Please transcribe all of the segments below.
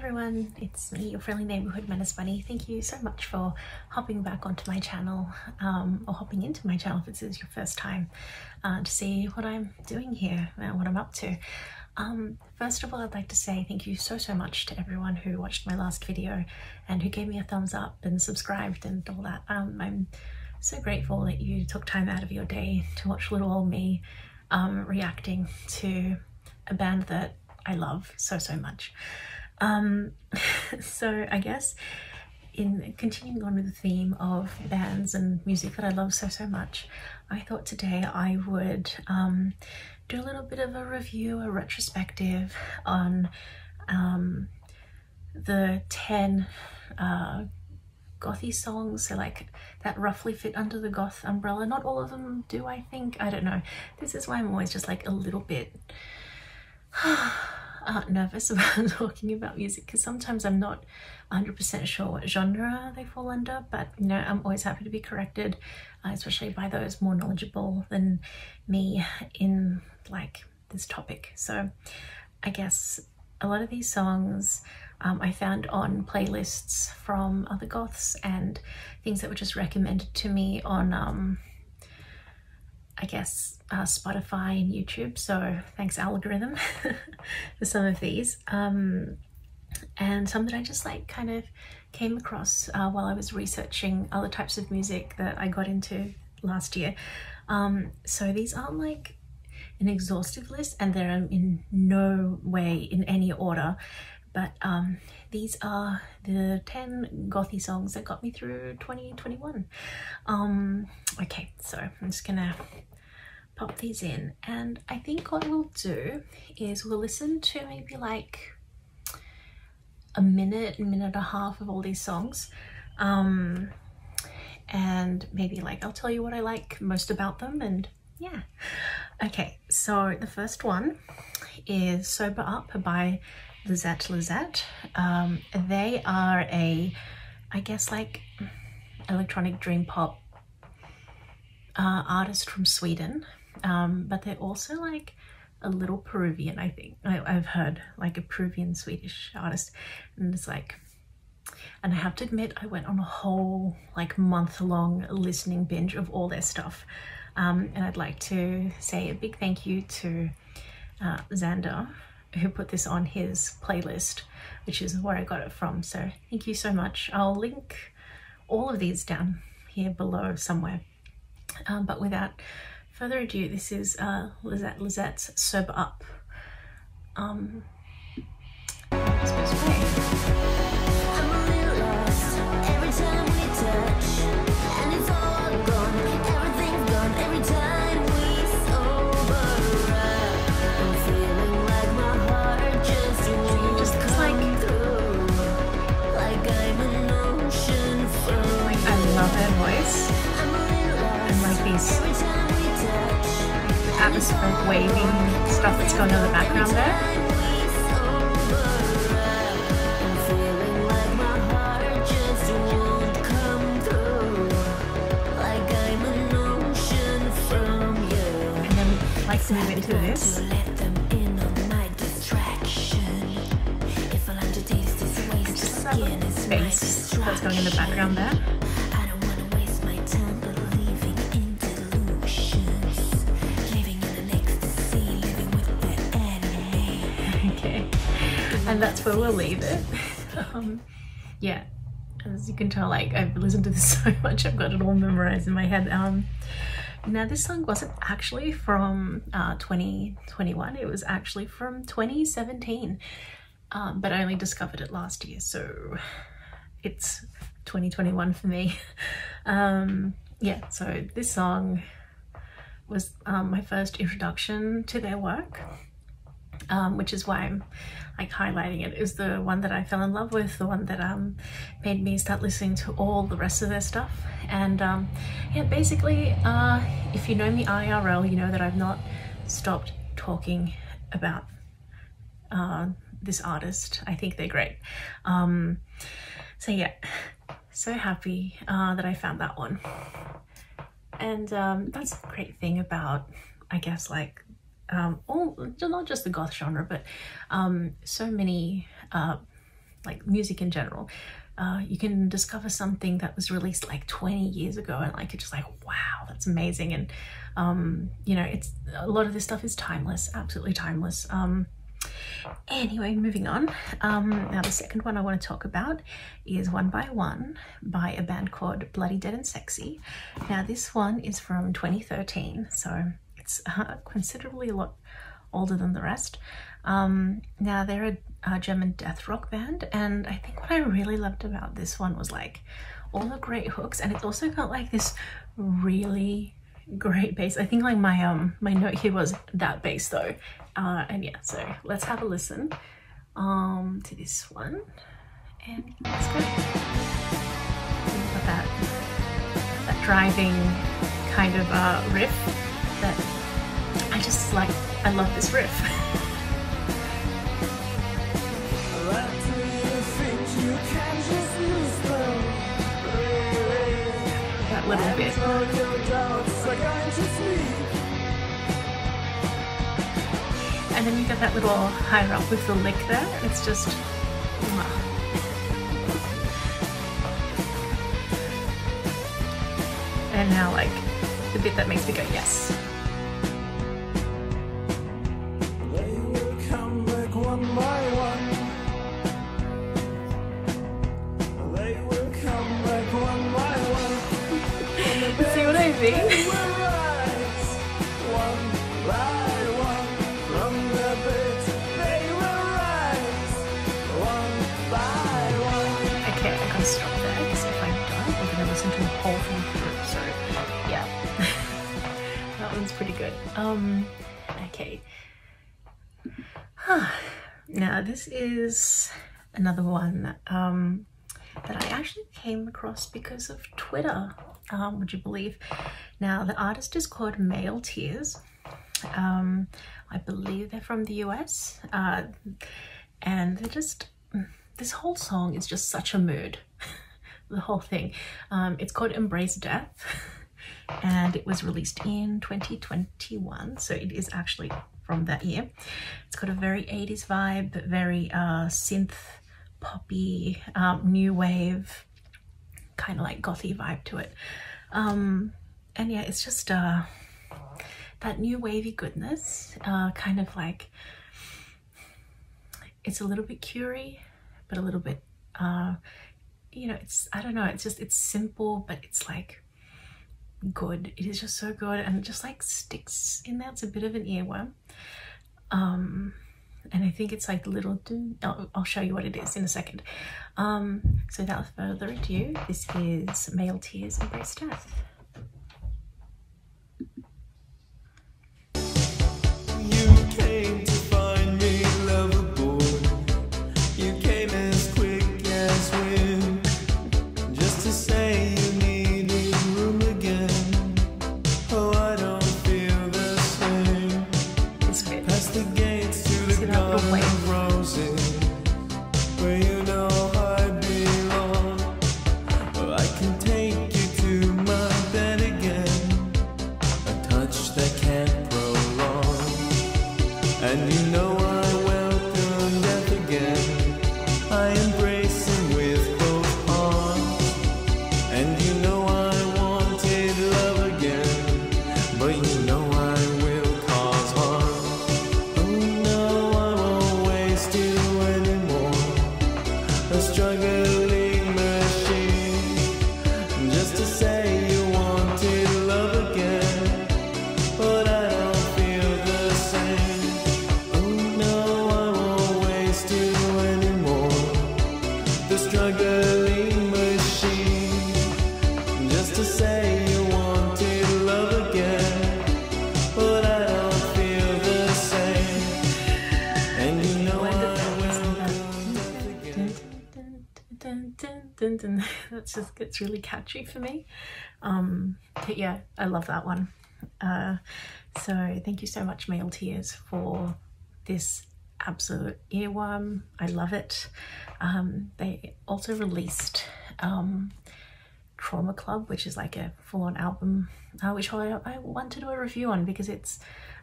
everyone, it's me, your friendly neighborhood menace bunny. Thank you so much for hopping back onto my channel, or hopping into my channel if this is your first time, to see what I'm doing here and what I'm up to. First of all, I'd like to say thank you so much to everyone who watched my last video and who gave me a thumbs up and subscribed and all that. I'm so grateful that you took time out of your day to watch little old me reacting to a band that I love so much. So I guess in continuing on with the theme of bands and music that I love so much, I thought today I would do a little bit of a review, a retrospective on the 10 Gothy songs, so like that roughly fit under the goth umbrella. Not all of them do, I think. I don't know. This is why I'm always just like a little bit nervous about talking about music, because sometimes I'm not 100% sure what genre they fall under, but you know, I'm always happy to be corrected, especially by those more knowledgeable than me in like this topic. So I guess a lot of these songs I found on playlists from other goths and things that were just recommended to me on I guess Spotify and YouTube, so thanks algorithm for some of these, and some that I just like kind of came across while I was researching other types of music that I got into last year. So these aren't like an exhaustive list, and they're in no way in any order, but these are the 10 gothy songs that got me through 2021. Okay, so I'm just gonna pop these in, and I think what we'll do is we'll listen to maybe like a minute and a half of all these songs, and maybe like I'll tell you what I like most about them, and yeah. Okay, so the first one is Sober Up by Lizette. They are a, I guess like electronic dream pop artist from Sweden, but they're also like a little Peruvian, I think. I've heard like a Peruvian Swedish artist, and it's like, and I have to admit I went on a whole like month-long listening binge of all their stuff, and I'd like to say a big thank you to Xander, who put this on his playlist, which is where I got it from, so thank you so much. I'll link all of these down here below somewhere, but without further ado, this is Lizette's Sober Up. Voice and like these atmospheric waving stuff that's going on in the background there. And then like to move into this. Just that bass that's going in the background there. And that's where we'll leave it. Yeah, as you can tell, like I've listened to this so much, I've got it all memorized in my head. Now this song wasn't actually from 2021, it was actually from 2017, but I only discovered it last year, so it's 2021 for me. Yeah, so this song was my first introduction to their work, which is why I'm like highlighting it. It was the one that I fell in love with, the one that made me start listening to all the rest of their stuff. And yeah, basically if you know me IRL, you know that I've not stopped talking about this artist. I think they're great. So yeah, so happy that I found that one. And that's a great thing about, I guess, like not just the goth genre, but so many like music in general. You can discover something that was released like 20 years ago and like it's just like, wow, that's amazing. And you know, it's a lot of this stuff is timeless, absolutely timeless. Anyway, moving on. Now the second one I want to talk about is One by One by a band called Bloody Dead and Sexy. Now this one is from 2013, so it's considerably a lot older than the rest. Now they're a German death rock band, and I think what I really loved about this one was like all the great hooks, and it's also got like this really great bass. I think like my my note here was that bass though. And yeah, so let's have a listen to this one, and let's go. Got that driving kind of riff that I just like. I love this riff. That little bit. And then you get that little higher up with the lick there. It's just, and now like the bit that makes me go yes. They will come back one by one. They will come back one by one. See what I mean? Stop there, because if I don't, we're going to listen to the whole thing through, so yeah. That one's pretty good. Okay. Now this is another one that I actually came across because of Twitter, would you believe? Now the artist is called Male Tears. I believe they're from the US, and they're just, this whole song is just such a mood. The whole thing. It's called Embrace Death, and it was released in 2021, so it is actually from that year. It's got a very 80s vibe, but very synth poppy, new wave, kind of like gothy vibe to it. And yeah, it's just that new wavy goodness, kind of like, it's a little bit curie, but a little bit you know, it's, I don't know, it's just, it's simple, but it's like good. It is just so good, and it just like sticks in there. It's a bit of an earworm. And I think it's like the little, I'll show you what it is in a second. So without further ado, this is Male Tears, Embrace Death. That just gets really catchy for me. But yeah, I love that one. So thank you so much, Male Tears, for this absolute earworm. I love it. They also released Trauma Club, which is like a full-on album, which I want to do a review on, because it's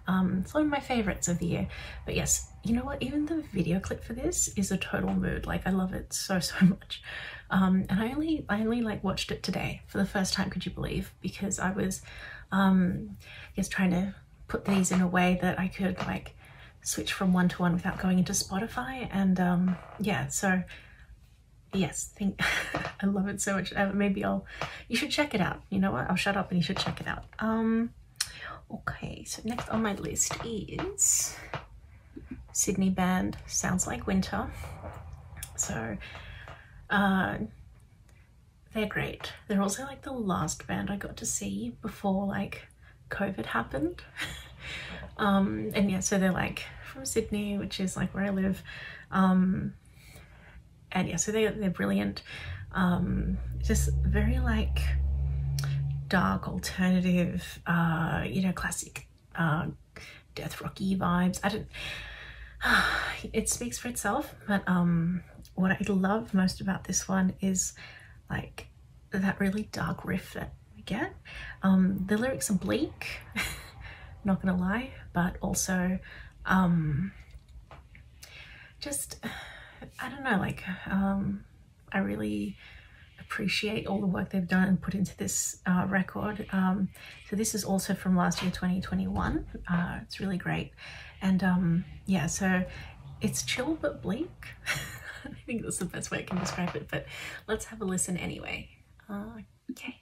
It's one of my favorites of the year. But yes, you know what, even the video clip for this is a total mood. Like, I love it so much. And I only like watched it today for the first time, could you believe? Because I was just trying to put these in a way that I could like switch from one to one without going into Spotify. And yeah, so yes, I love it so much. Maybe you should check it out. You know what, I'll shut up and you should check it out. Okay, so next on my list is Sydney band Sounds Like Winter. So they're great. They're also like the last band I got to see before like COVID happened. And yeah, so they're like from Sydney, which is like where I live. And yeah, so they're brilliant. Just very like dark alternative, you know, classic death rocky vibes. It speaks for itself, but what I love most about this one is like that really dark riff that we get. The lyrics are bleak, not gonna lie, but also just, I don't know, like I really appreciate all the work they've done and put into this record. So this is also from last year, 2021. It's really great. And yeah, so it's chill but bleak. I think that's the best way I can describe it, but let's have a listen anyway. Okay.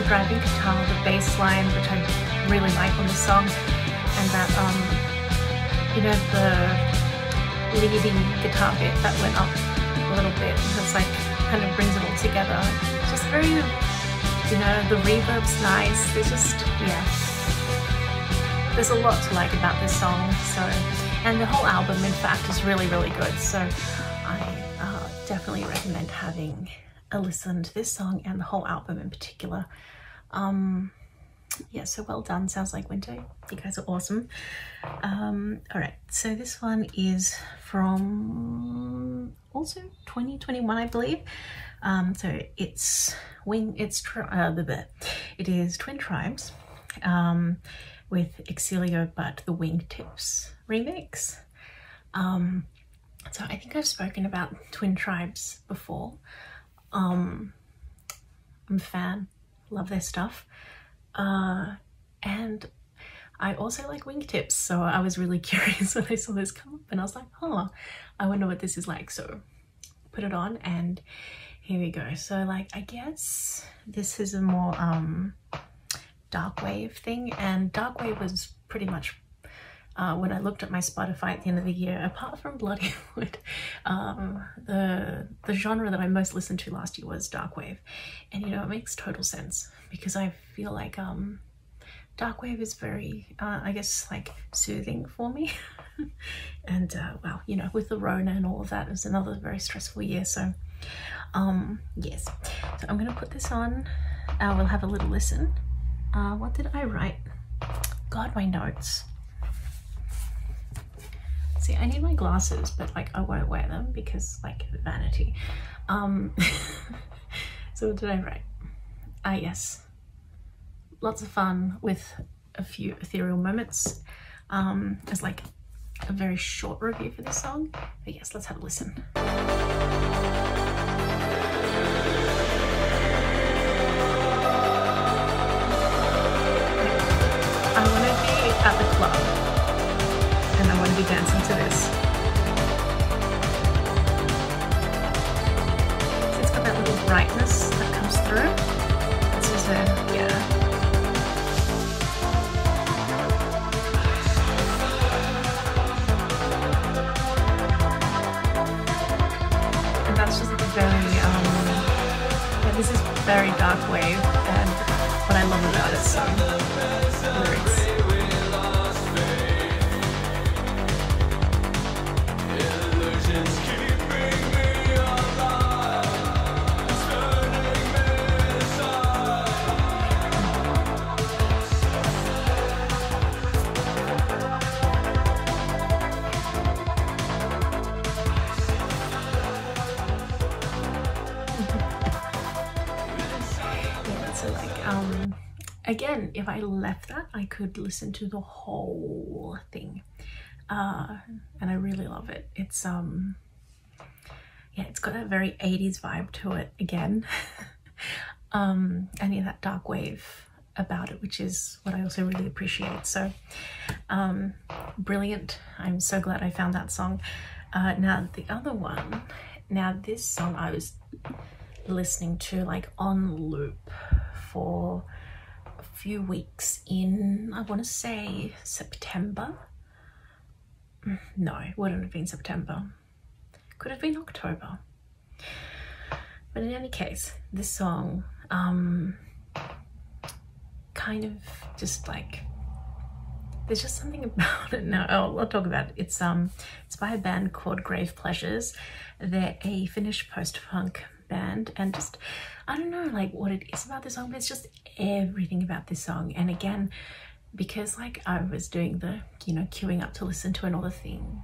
Driving guitar, the bass line, which I really like on the song, and that you know, the leading guitar bit that went up a little bit, that's like kind of brings it all together. It's just very, you know, the reverb's nice. There's just, yeah, there's a lot to like about this song. So, and the whole album in fact is really good, so I definitely recommend having a listen to this song and the whole album in particular. Yeah, so well done, Sounds Like Winter. You guys are awesome. All right, so this one is from also 2021, I believe. So it is Twin Tribes with Exilio but the Wingtips remix. So I think I've spoken about Twin Tribes before. I'm a fan, love their stuff, and I also like Wingtips, so I was really curious when I saw this come up and I was like, oh, I wonder what this is like. So put it on and here we go. So like, I guess this is a more dark wave thing, and dark wave was pretty much when I looked at my Spotify at the end of the year, apart from Bloodywood, the genre that I most listened to last year was dark wave. And you know, it makes total sense because I feel like dark wave is very, I guess, like soothing for me. And well, you know, with the Rona and all of that, it was another very stressful year. So yes, so I'm gonna put this on. We'll have a little listen. What did I write? God, my notes. See, I need my glasses, but like I won't wear them because like vanity. So what did I write? Yes, lots of fun with a few ethereal moments. As like a very short review for this song, but yes, let's have a listen. I want to be at the club and I want to be dancing to this. So it's got that little brightness that comes through. This is a, yeah. And that's just dark wave, and what I love about it so lyrics. Again, if I left that, I could listen to the whole thing, and I really love it. It's yeah, it's got a very 80s vibe to it again. And yeah, that dark wave about it, which is what I also really appreciate. So brilliant. I'm so glad I found that song. Now the other one, now this song I was listening to like on loop for a few weeks in, I want to say September. No, it wouldn't have been September. Could have been October. But in any case, this song kind of just like, there's just something about it. Now I'll talk about it. It's by a band called Grave Pleasures. They're a Finnish post-punk band, and just, I don't know like what it is about this song, but it's just everything about this song. And again, because like I was doing the, you know, queuing up to listen to another thing,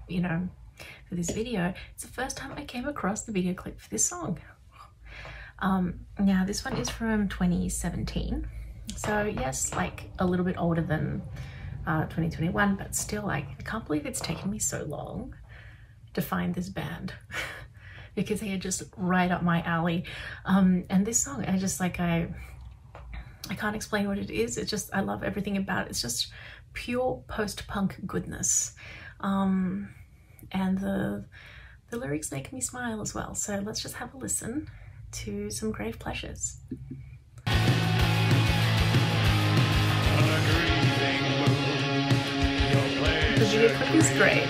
you know, for this video, it's the first time I came across the video clip for this song. Now this one is from 2017, so yes, like a little bit older than 2021, but still, like, I can't believe it's taken me so long to find this band because they are just right up my alley. And this song, I just like, I can't explain what it is. It's just, I love everything about it. It's just pure post-punk goodness. And the lyrics make me smile as well. So let's just have a listen to some Grave Pleasures. The video clip is great.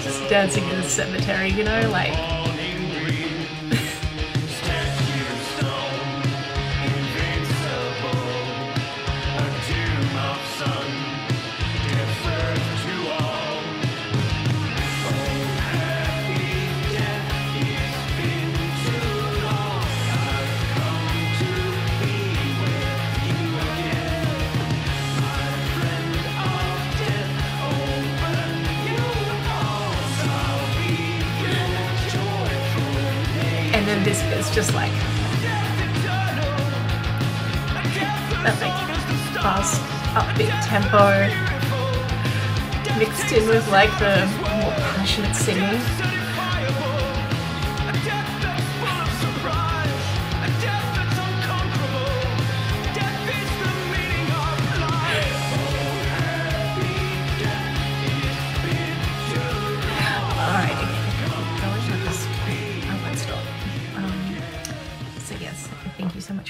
Just dancing in the cemetery, you know, like. And then this is just like that, like fast, upbeat tempo mixed in with like the more passionate singing.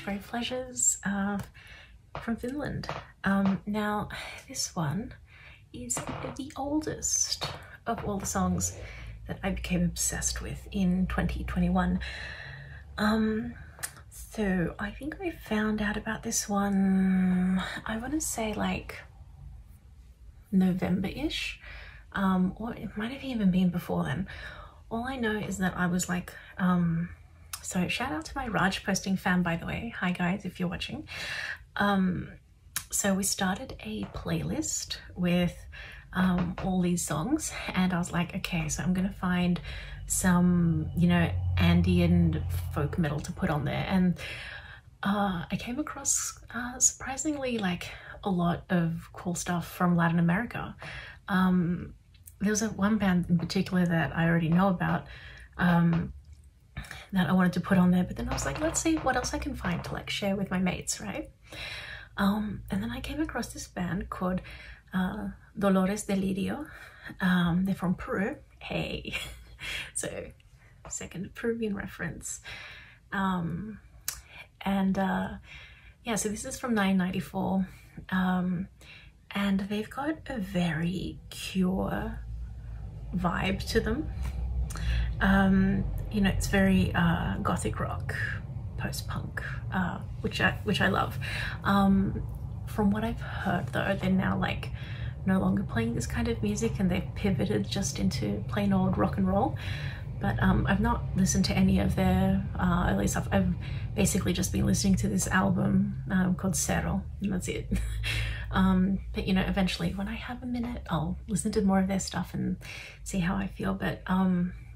Grave Pleasures from Finland. Now this one is the oldest of all the songs that I became obsessed with in 2021. So I think I found out about this one, I want to say like November-ish, or it might have even been before then. All I know is that I was like, so shout out to my Raj posting fan, by the way. Hi guys, if you're watching. So we started a playlist with all these songs, and I was like, okay, so I'm gonna find some, you know, Andean folk metal to put on there. And I came across surprisingly like a lot of cool stuff from Latin America. There was one band in particular that I already know about, that I wanted to put on there, but then I was like, let's see what else I can find to like share with my mates, right? And then I came across this band called Dolores Delirio. They're from Peru. Hey, so second Peruvian reference. And yeah, so this is from 1994, and they've got a very Cure vibe to them. You know, it's very gothic rock, post-punk, which I love. From what I've heard though, they're now like no longer playing this kind of music and they've pivoted just into plain old rock and roll. But I've not listened to any of their early stuff. I've basically just been listening to this album called Cerro, and that's it. But you know, eventually when I have a minute, I'll listen to more of their stuff and see how I feel. But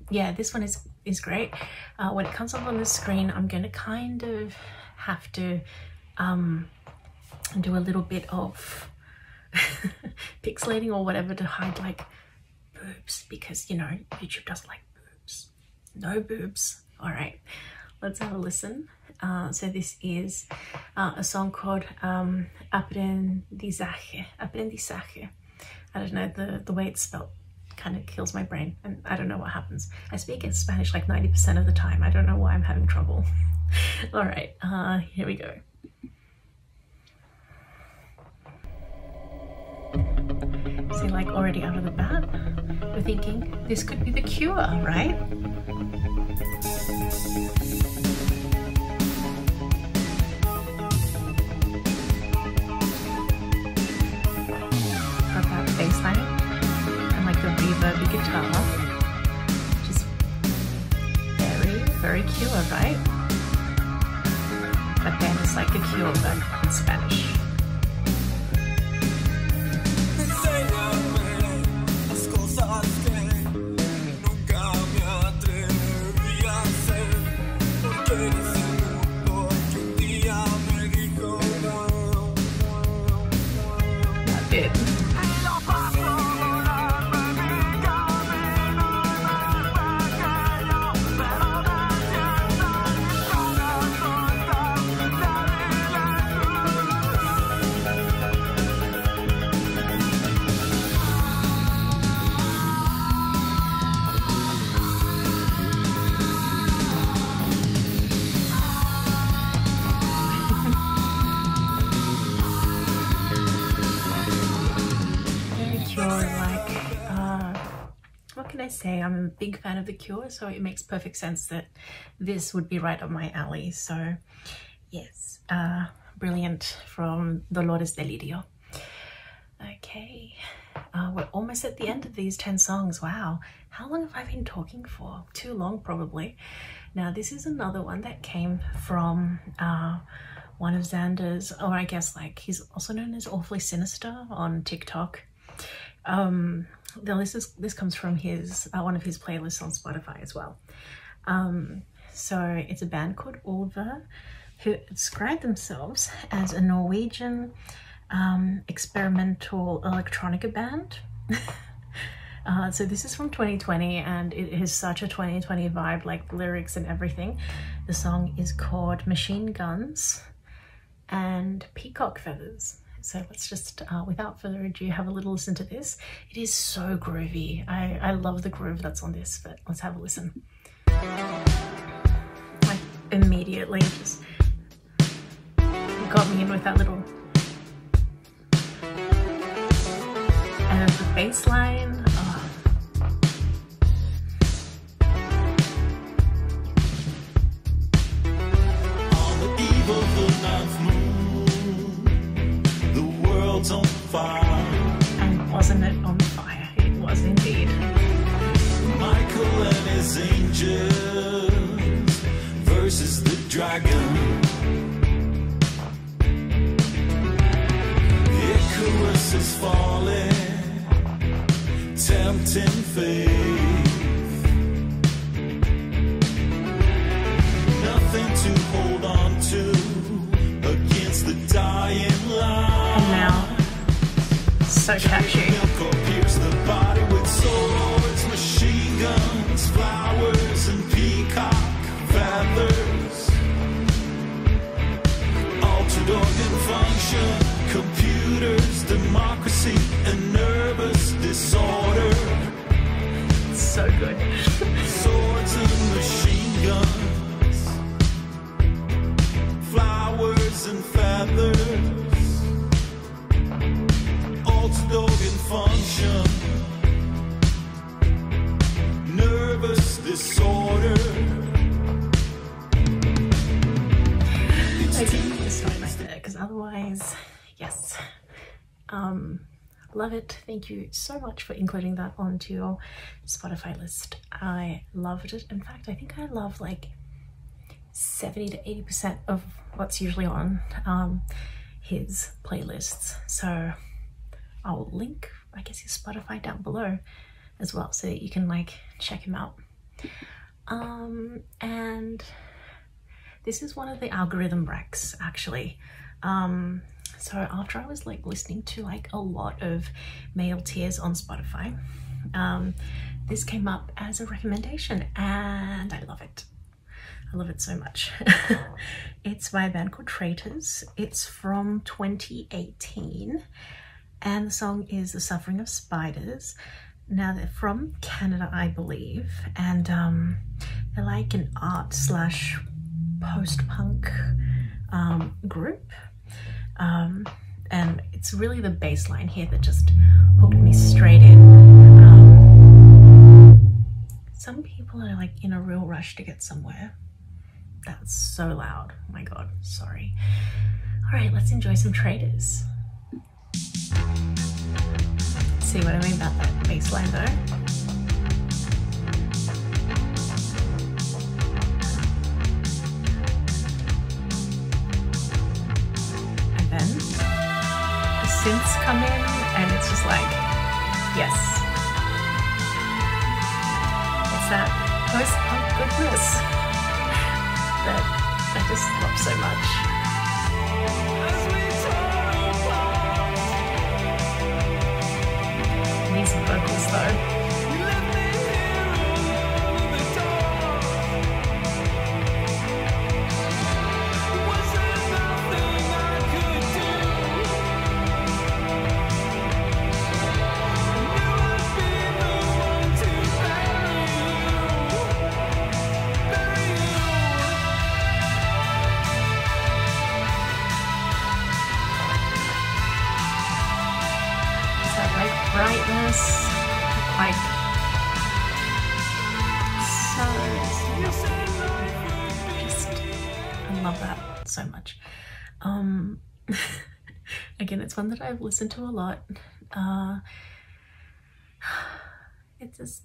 yeah, this one is great. When it comes up on the screen, I'm going to kind of have to do a little bit of pixelating or whatever to hide like boobs, because you know, YouTube doesn't like boobs. No boobs. All right, let's have a listen. So this is a song called Aprendizaje. Aprendizaje. I don't know, the way it's spelled kind of kills my brain, and I don't know what happens. I speak in Spanish like 90% of the time. I don't know why I'm having trouble. All right, here we go. See, like already out of the bat, we're thinking this could be The Cure, right? Got that bass line and like the reverby guitar, which is very, very Cure, right? But then it's like The Cure but in Spanish. What can I say? I'm a big fan of The Cure, so it makes perfect sense that this would be right up my alley. So yes, brilliant from Dolores Delirio. Okay, we're almost at the end of these 10 songs. Wow, how long have I been talking for? Too long probably. Now this is another one that came from one of Xander's, or I guess like he's also known as Awfully Sinister on TikTok. This comes from his one of his playlists on Spotify as well. So it's a band called Ulver, who describe themselves as a Norwegian experimental electronica band. So this is from 2020 and it is such a 2020 vibe, like lyrics and everything. The song is called Machine Guns and Peacock Feathers. So let's just, without further ado, have a little listen to this. It is so groovy. I love the groove that's on this, but let's have a listen. Like immediately just got me in with that little, and the bass line. Oh. On the eve of the ninth moon, the world's on fire. And wasn't it on fire? It was indeed. Michael and his angels versus the dragon. Icarus is falling, tempting faith. Nothing to hold on to against the dying light. And now, so catchy. Pierce the body with swords, machine guns, flowers, and peacock feathers. Altered organ function, computers, democracy, and nervous disorder. So good. Swords and machine guns, flowers and feathers. Altered organ function, nervous disorder. Okay, I'm gonna stop right there because otherwise, yes. Love it. Thank you so much for including that onto your Spotify list. I loved it. In fact, I think I love like 70 to 80% of what's usually on his playlists. So I'll link, I guess, his Spotify down below as well so that you can like check him out. And this is one of the algorithm wrecks actually. So after I was like listening to like a lot of male tears on Spotify, this came up as a recommendation and I love it. I love it so much. It's by a band called Traitors. It's from 2018 and the song is The Suffering of Spiders. Now they're from Canada, I believe, and they're like an art slash post-punk group. And it's really the bass line here that just hooked me straight in. Some people are like in a real rush to get somewhere. That's so loud. Oh my god, sorry. All right, let's enjoy some Traitors. See what I mean about that bass line though? Synths come in and it's just like, yes, it's that post-punk goodness that I just love so much. These vocals though, brightness, like so just I love that so much. Again, it's one that I've listened to a lot. It's just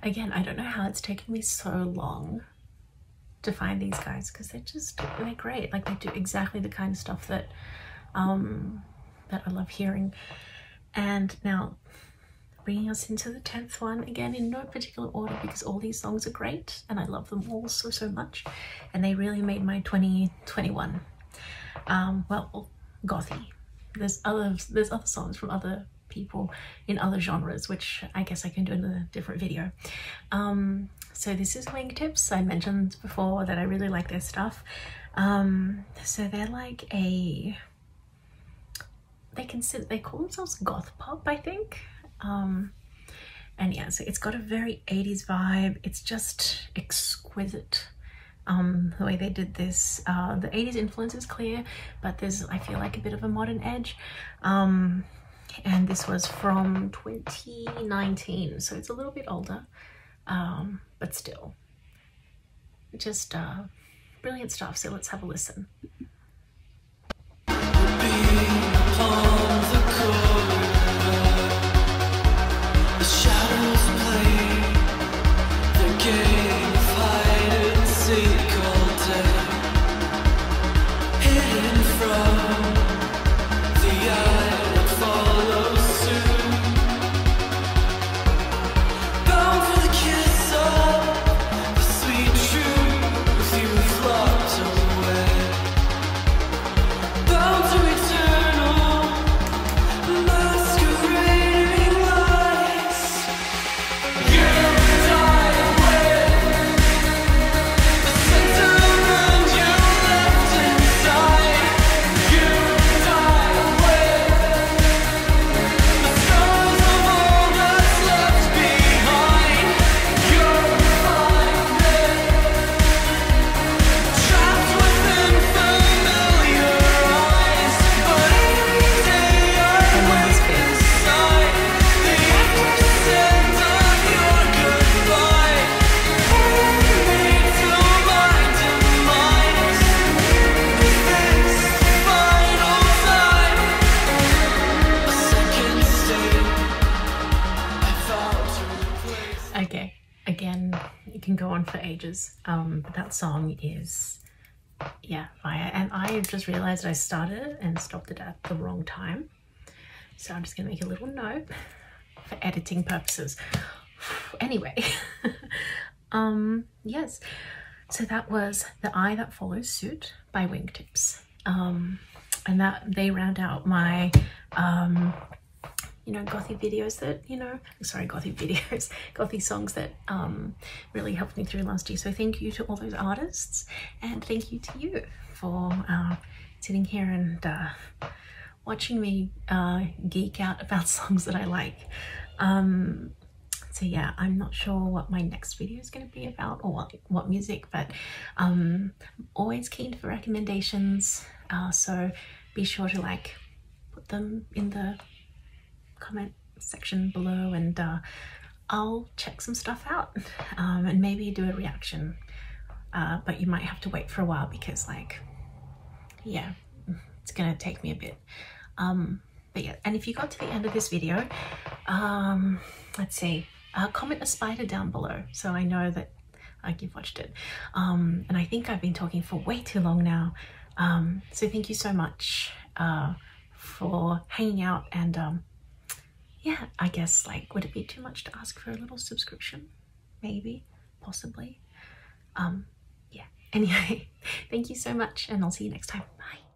again, I don't know how it's taken me so long to find these guys because they're great. Like they do exactly the kind of stuff that that I love hearing. And now bringing us into the 10th one, again in no particular order because all these songs are great and I love them all so much and they really made my 2021. Well, Gothy. There's other songs from other people in other genres which I guess I can do in a different video. So this is Wingtips. I mentioned before that I really like their stuff. So they're like they call themselves goth pop, I think. And yeah, so it's got a very 80s vibe. It's just exquisite, the way they did this. The 80s influence is clear, but there's, I feel like, a bit of a modern edge. And this was from 2019, so it's a little bit older, but still just brilliant stuff. So let's have a listen. Bound to eternal on for ages. But that song is, yeah, fire. And I just realized I started it and stopped it at the wrong time. So I'm just gonna make a little note for editing purposes. Anyway, yes. So that was The Eye That Follows Suit by Wingtips. And that they round out my you know, Gothy videos that, you know, sorry, Gothy videos, Gothy songs that really helped me through last year. So thank you to all those artists, and thank you to you for sitting here and watching me geek out about songs that I like. So yeah, I'm not sure what my next video is going to be about, or what music, but always keen for recommendations. So be sure to like put them in the comment section below, and I'll check some stuff out and maybe do a reaction, but you might have to wait for a while because, like, yeah, it's gonna take me a bit. But yeah, and if you got to the end of this video, let's see, comment a spider down below so I know that you've watched it. And I think I've been talking for way too long now, so thank you so much for hanging out. And yeah, I guess, like, would it be too much to ask for a little subscription? Maybe, possibly. Yeah, anyway, thank you so much, and I'll see you next time. Bye.